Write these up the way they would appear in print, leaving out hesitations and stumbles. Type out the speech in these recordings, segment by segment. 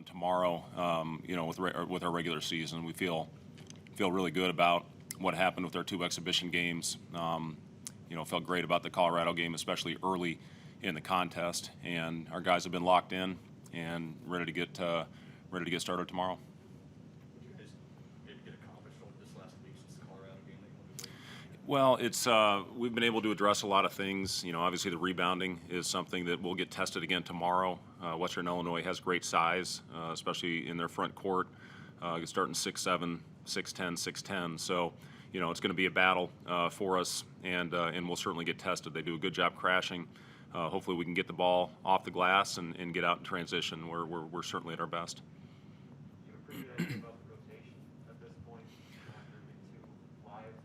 tomorrow, with our regular season. We feel really good about what happened with our 2 exhibition games. Felt great about the Colorado game, especially early in the contest, and our guys have been locked in and ready to get started tomorrow. Did you guys maybe get accomplished over this last week since the Colorado game that you wanted to do? Well, we've been able to address a lot of things. Obviously the rebounding is something that will get tested again tomorrow. Western Illinois has great size, especially in their front court, starting 6'7", 6'10", 6'10". So, it's going to be a battle for us, and we'll certainly get tested. They do a good job crashing. Hopefully we can get the ball off the glass and get out in transition. We're certainly at our best. You have a pretty good idea about the rotation at this point after the 2 live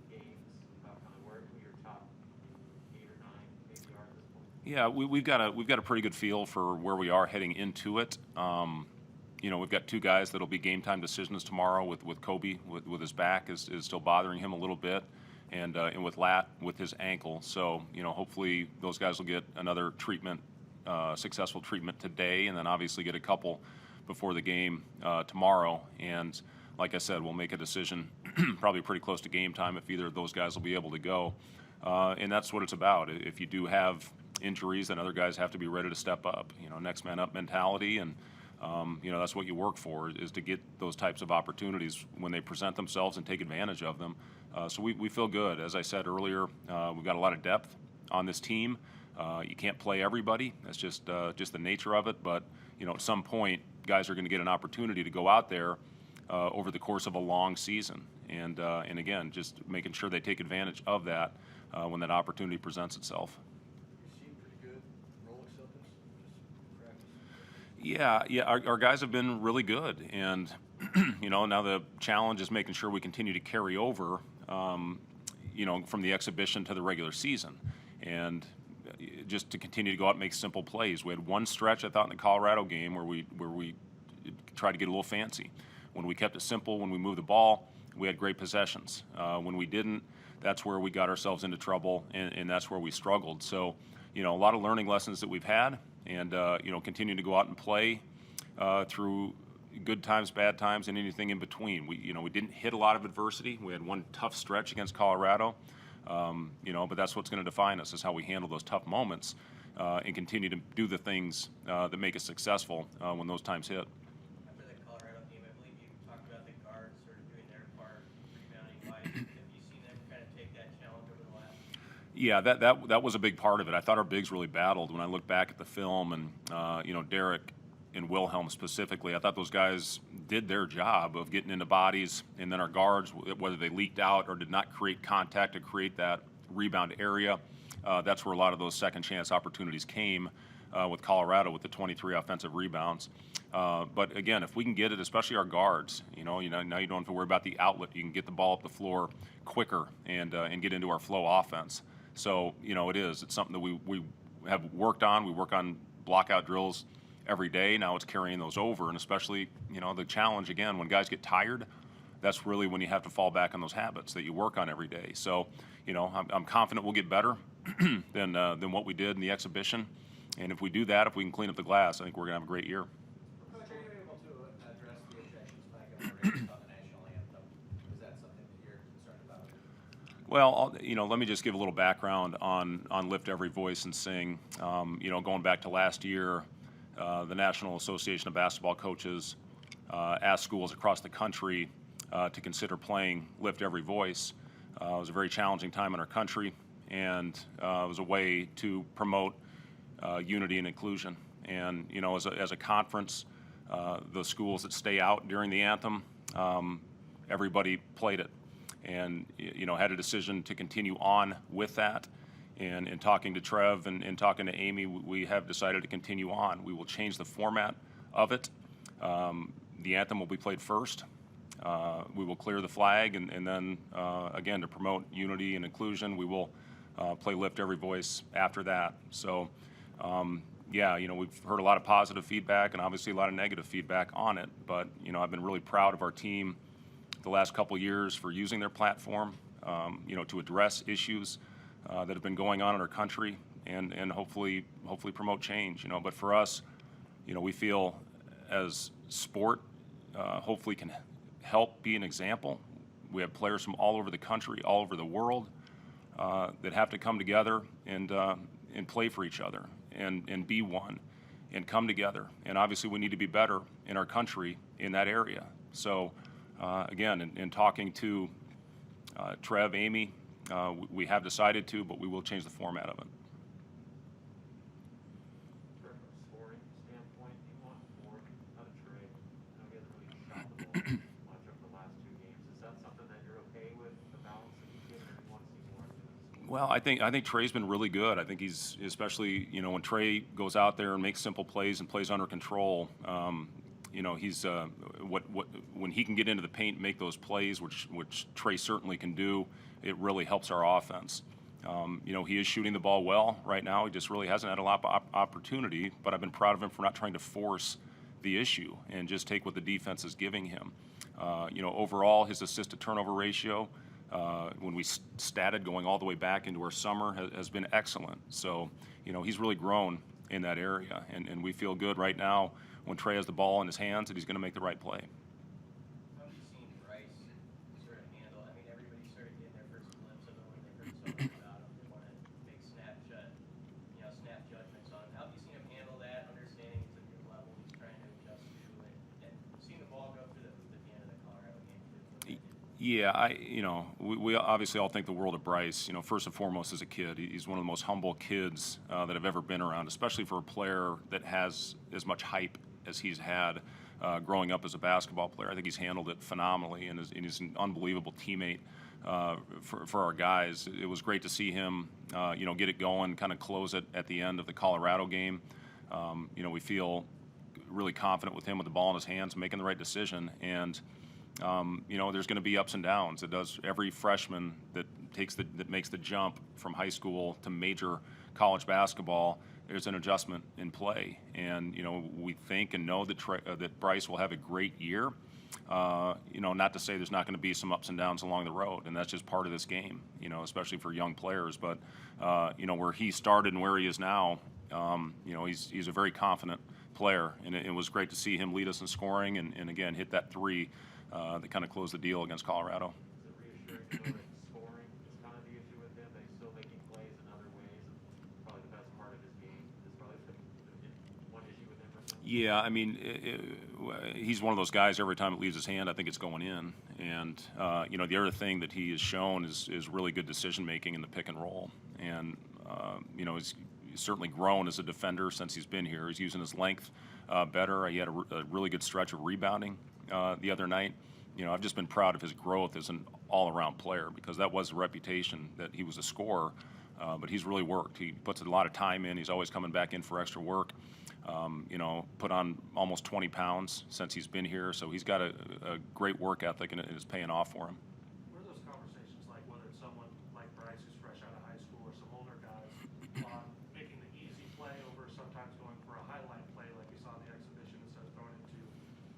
games, about kind of who your top 8 or 9 maybe are at this point? Yeah, we've got a pretty good feel for where we are heading into it. We've got 2 guys that'll be game time decisions tomorrow with Kobe with his back is still bothering him a little bit, and with Lat with his ankle. So hopefully those guys will get another treatment, successful treatment today, and then obviously get a couple before the game tomorrow. And like I said, we'll make a decision probably pretty close to game time if either of those guys will be able to go. And that's what it's about. If you do have injuries, then other guys have to be ready to step up. Next man up mentality, and that's what you work for, is to get those types of opportunities when they present themselves and take advantage of them. So we feel good. As I said earlier, we've got a lot of depth on this team. You can't play everybody. That's just the nature of it. But at some point, guys are going to get an opportunity to go out there over the course of a long season, and again, just making sure they take advantage of that when that opportunity presents itself. You seem pretty good. Role acceptance, just practice. Yeah. Our guys have been really good, and now the challenge is making sure we continue to carry over, from the exhibition to the regular season, and just to continue to go out and make simple plays. We had one stretch, I thought, in the Colorado game where we tried to get a little fancy. When we kept it simple, when we moved the ball, we had great possessions. When we didn't, that's where we got ourselves into trouble, and that's where we struggled. So, a lot of learning lessons that we've had, and continuing to go out and play through good times, bad times, and anything in between. We didn't hit a lot of adversity. We had one tough stretch against Colorado, but that's what's going to define us, is how we handle those tough moments and continue to do the things that make us successful when those times hit. After the Colorado game, I believe you talked about the guards sort of doing their part rebounding-wise. Have you seen them kind of take that challenge over the last? Yeah, that was a big part of it. I thought our bigs really battled. When I look back at the film, and Derek and Wilhelm specifically, I thought those guys did their job of getting into bodies, and then our guards, whether they leaked out or did not create contact to create that rebound area, that's where a lot of those second chance opportunities came with Colorado with the 23 offensive rebounds. But again, if we can get it, especially our guards, now you don't have to worry about the outlet. You can get the ball up the floor quicker and get into our flow offense. So it's something that we have worked on. We work on blockout drills every day. Now it's carrying those over, and especially the challenge again when guys get tired, that's really when you have to fall back on those habits that you work on every day. So I'm confident we'll get better than what we did in the exhibition, and if we do that, if we can clean up the glass, I think we're gonna have a great year. Coach, are you able to address the objections back on the radio about the national anthem? Is that something that you're concerned about? Well, let me just give a little background on Lift Every Voice and Sing. Going back to last year, the National Association of Basketball Coaches asked schools across the country to consider playing Lift Every Voice. It was a very challenging time in our country, and it was a way to promote unity and inclusion. And as a conference, the schools that stay out during the anthem, everybody played it, and had a decision to continue on with that. And in talking to Trev and talking to Amy, we have decided to continue on. We will change the format of it. The anthem will be played first. We will clear the flag, and then, again, to promote unity and inclusion, we will play Lift Every Voice after that. So, we've heard a lot of positive feedback and obviously a lot of negative feedback on it. But, I've been really proud of our team the last couple years for using their platform, to address issues that have been going on in our country, and hopefully promote change. But for us, we feel as sport hopefully can help be an example. We have players from all over the country, all over the world, that have to come together and play for each other and be one and come together. And obviously we need to be better in our country in that area. So again, in talking to Trev, Amy, we have decided to, but we will change the format of it. From a scoring standpoint, do you want more out of Trey? I know he hasn't really shot the ball much over the last 2 games. Is that something that you're okay with, the balance that he's given, or do you want to see more of him? Well, I think Trey's been really good. I think he's, especially, you know, when Trey goes out there and makes simple plays and plays under control, you know, he's when he can get into the paint and make those plays, which Trey certainly can do, it really helps our offense. You know, he is shooting the ball well right now. He just really hasn't had a lot of opportunity, but I've been proud of him for not trying to force the issue and just take what the defense is giving him. You know, overall, his assist-to-turnover ratio, when we statted going all the way back into our summer, has been excellent. So, you know, he's really grown in that area, and we feel good right now when Trey has the ball in his hands that he's going to make the right play. How have you seen Bryce sort of handle? I mean, everybody started getting their first glimpse of him when they heard something about him. They want to make snap judgments on him. How have you seen him handle that? Understanding it's a new level he's trying to adjust to, and seeing the ball go through the hoop at the end of the Colorado game. Yeah, you know, we obviously all think the world of Bryce. You know, first and foremost, as a kid, he's one of the most humble kids that have ever been around, especially for a player that has as much hype as he's had growing up as a basketball player. I think he's handled it phenomenally, and he's an unbelievable teammate for our guys. It was great to see him, you know, get it going, kind of close it at the end of the Colorado game. You know, we feel really confident with him with the ball in his hands, making the right decision, and you know, there's going to be ups and downs. It does every freshman that makes the jump from high school to major college basketball. There's an adjustment in play, and you know, we think and know that Bryce will have a great year. You know, not to say there's not going to be some ups and downs along the road, and that's just part of this game. You know, especially for young players. But you know, where he started and where he is now, you know, he's a very confident player, and it was great to see him lead us in scoring and again hit that three that kind of closed the deal against Colorado. Is it reassuring to know that scoring is kind of the issue with him, that he's still making plays in other ways, and probably the best part of his game is probably the one issue with him or something? Yeah, I mean, he's one of those guys, every time it leaves his hand, I think it's going in. And, you know, the other thing that he has shown is really good decision-making in the pick and roll. And, you know, he's certainly grown as a defender since he's been here. He's using his length better. He had a really good stretch of rebounding the other night. You know, I've just been proud of his growth as an all-around player, because that was a reputation that he was a scorer, but he's really worked. He puts a lot of time in. He's always coming back in for extra work. You know, put on almost 20 pounds since he's been here, so he's got a great work ethic, and it is paying off for him. What are those conversations like, whether it's someone like Bryce who's fresh out of high school or some older guys, on making the easy play over sometimes going for a highlight play like you saw in the exhibition instead of throwing it to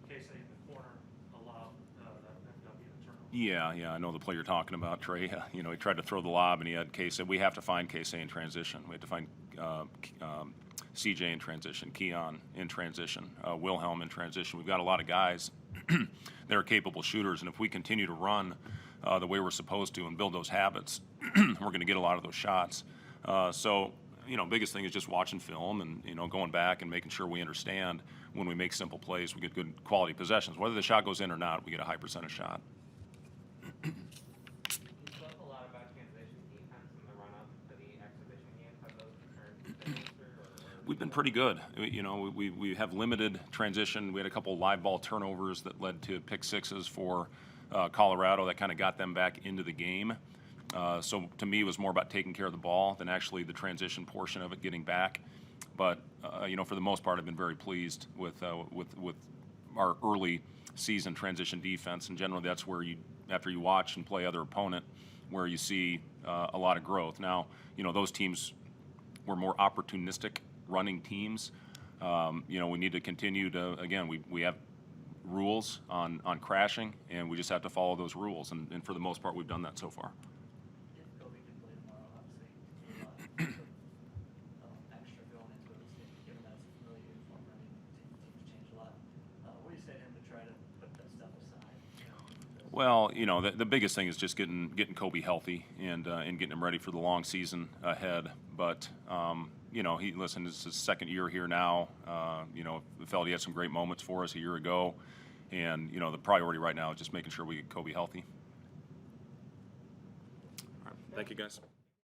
Casey in the corner, allow that ended up being a turnover? Yeah, I know the play you're talking about, Trey. You know, he tried to throw the lob, and he had Casey. We have to find Casey in transition. We have to find CJ in transition, Keon in transition, Wilhelm in transition. We've got a lot of guys that are capable shooters, and if we continue to run the way we're supposed to and build those habits, we're going to get a lot of those shots. So, you know, biggest thing is just watching film and, you know, going back and making sure we understand when we make simple plays, we get good quality possessions. Whether the shot goes in or not, we get a high percentage shot. You spoke a lot about transition defense in the run-up to the exhibition game. Have those returned to We've been pretty good. You know, we have limited transition. We had a couple of live ball turnovers that led to pick sixes for Colorado that kind of got them back into the game. So to me, it was more about taking care of the ball than actually the transition portion of it getting back. But you know, for the most part, I've been very pleased with our early season transition defense. And generally, that's where you, after you watch and play other opponent, where you see a lot of growth. Now, you know, those teams were more opportunistic running teams. You know, we need to continue to, again, we have rules on crashing, and we just have to follow those rules. And for the most part, we've done that so far. If Kobe can play tomorrow, obviously, extra going into it, given that it's a familiar uniform, I mean, teams change a lot. Well, you know, the biggest thing is just getting Kobe healthy and getting him ready for the long season ahead. But you know, listen, it's his second year here now. You know, felt he had some great moments for us a year ago, and you know, the priority right now is just making sure we get Kobe healthy. All right, thank you guys.